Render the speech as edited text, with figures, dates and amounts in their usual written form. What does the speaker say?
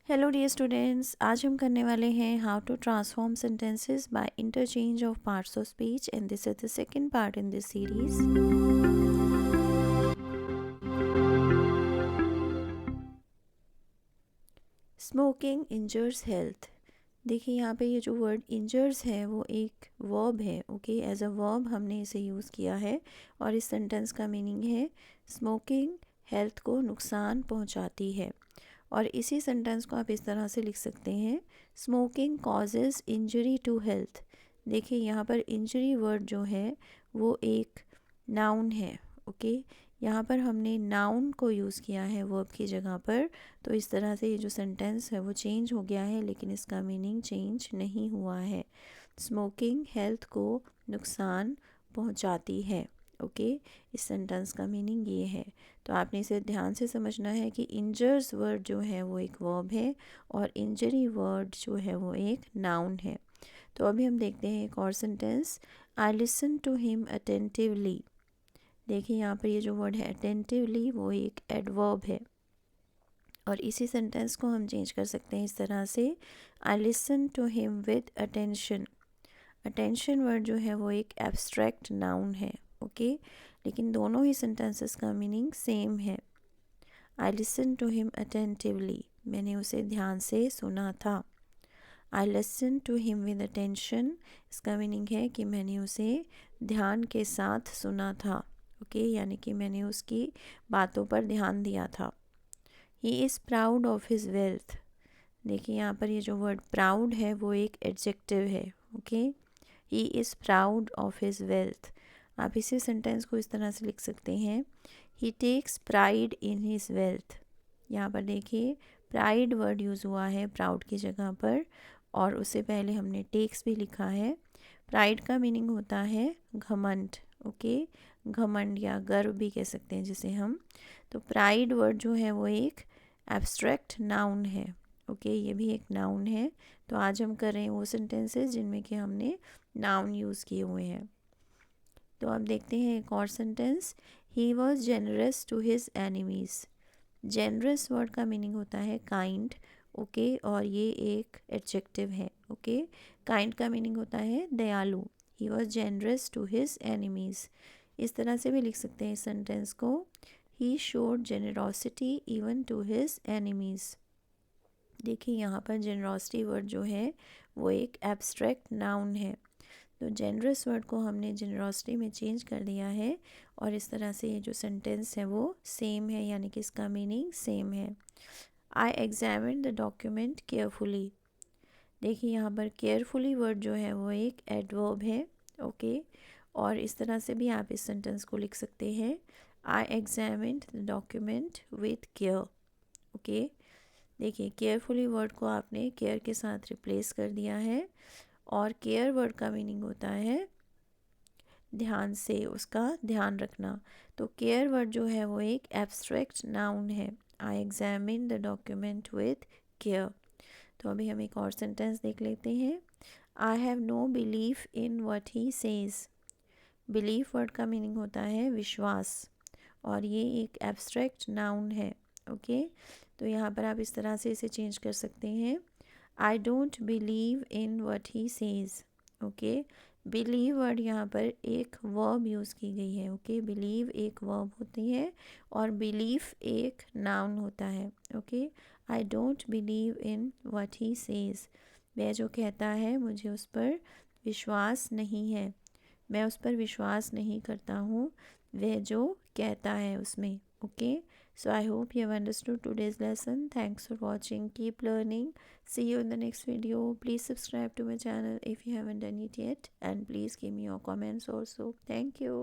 Hello dear students, आज हम करने वाले हैं how to transform sentences by interchange of parts of speech and this is the second part in this series. Smoking injures health. देखिए यहाँ पे ये जो वर्ड इंजर्स है वो एक वर्ब है। ओके, एज अ वर्ब हमने इसे यूज़ किया है और इस सेंटेंस का मीनिंग है स्मोकिंग हेल्थ को नुकसान पहुँचाती है। और इसी सेंटेंस को आप इस तरह से लिख सकते हैं, smoking causes injury to health. देखिए यहाँ पर इंजरी वर्ड जो है वो एक नाउन है। ओके, यहाँ पर हमने नाउन को यूज़ किया है वर्ब की जगह पर, तो इस तरह से ये जो सेंटेंस है वो चेंज हो गया है, लेकिन इसका मीनिंग चेंज नहीं हुआ है। स्मोकिंग हेल्थ को नुकसान पहुँचाती है। ओके, इस सेंटेंस का मीनिंग ये है। तो आपने इसे ध्यान से समझना है कि इंजर्स वर्ड जो है वो एक वर्ब है और इंजरी वर्ड जो है वो एक नाउन है। तो अभी हम देखते हैं एक और sentence, I listen to him attentively. देखिए यहाँ पर ये जो वर्ड है अटेंटिवली वो एक एडवर्ब है और इसी सेंटेंस को हम चेंज कर सकते हैं इस तरह से, I listen to him with attention. Attention word जो है वो एक एब्स्ट्रैक्ट नाउन है। ओके, लेकिन दोनों ही सेंटेंसेस का मीनिंग सेम है। I listen to him attentively, मैंने उसे ध्यान से सुना था। I listen to him with attention, इसका मीनिंग है कि मैंने उसे ध्यान के साथ सुना था। ओके, यानी कि मैंने उसकी बातों पर ध्यान दिया था। He is proud of his wealth. देखिए यहाँ पर ये जो वर्ड प्राउड है वो एक एडजेक्टिव है। Okay, he is proud of his wealth. आप इसी सेंटेंस को इस तरह से लिख सकते हैं, he takes pride in his wealth. यहाँ पर देखिए प्राइड वर्ड यूज़ हुआ है प्राउड की जगह पर और उससे पहले हमने टेक्स भी लिखा है। प्राइड का मीनिंग होता है घमंड। ओके, घमंड या गर्व भी कह सकते हैं जिसे हम। तो प्राइड वर्ड जो है वो एक एब्स्ट्रैक्ट नाउन है। ओके, ये भी एक नाउन है। तो आज हम कर रहे हैं वो सेंटेंसेस जिनमें कि हमने नाउन यूज़ किए हुए हैं। तो अब देखते हैं एक और sentence, he was generous to his enemies. Generous word का मीनिंग होता है काइंड। ओके, और ये एक एडजेक्टिव है। ओके, काइंड का मीनिंग होता है दयालु। He was generous to his enemies. इस तरह से भी लिख सकते हैं इस सेंटेंस को, he showed generosity even to his enemies. देखिए यहाँ पर जेनरोसिटी वर्ड जो है वो एक एब्स्ट्रैक्ट नाउन है। तो जेनरस वर्ड को हमने जेनरोसिटी में चेंज कर दिया है और इस तरह से ये जो सेंटेंस है वो सेम है, यानी कि इसका मीनिंग सेम है। I examine the document carefully. देखिए यहाँ पर केयरफुली वर्ड जो है वो एक एडवर्ब है। ओके, और इस तरह से भी आप इस सेंटेंस को लिख सकते हैं, I examine the document with care. Okay, देखिए केयरफुली वर्ड को आपने केयर के साथ रिप्लेस कर दिया है और केयर वर्ड का मीनिंग होता है ध्यान से, उसका ध्यान रखना। तो केयर वर्ड जो है वो एक एब्स्ट्रैक्ट नाउन है। I examine the document with care. तो अभी हम एक और सेंटेंस देख लेते हैं, I have no belief in what he says. Belief word का मीनिंग होता है विश्वास और ये एक एब्स्ट्रैक्ट नाउन है। ओके, तो यहाँ पर आप इस तरह से इसे चेंज कर सकते हैं, I don't believe in what he says. Okay, believe word यहाँ पर एक वर्ब यूज़ की गई है। ओके, बिलीव एक वर्ब होती है और बिलीफ एक नाउन होता है। Okay, I don't believe in what he says, वह जो कहता है मुझे उस पर विश्वास नहीं है, मैं उस पर विश्वास नहीं करता हूँ, वह जो कहता है उसमें। Okay, so I hope you have understood today's lesson. Thanks for watching, keep learning, see you in the next video. Please subscribe to my channel if you haven't done it yet and please give me your comments also. Thank you.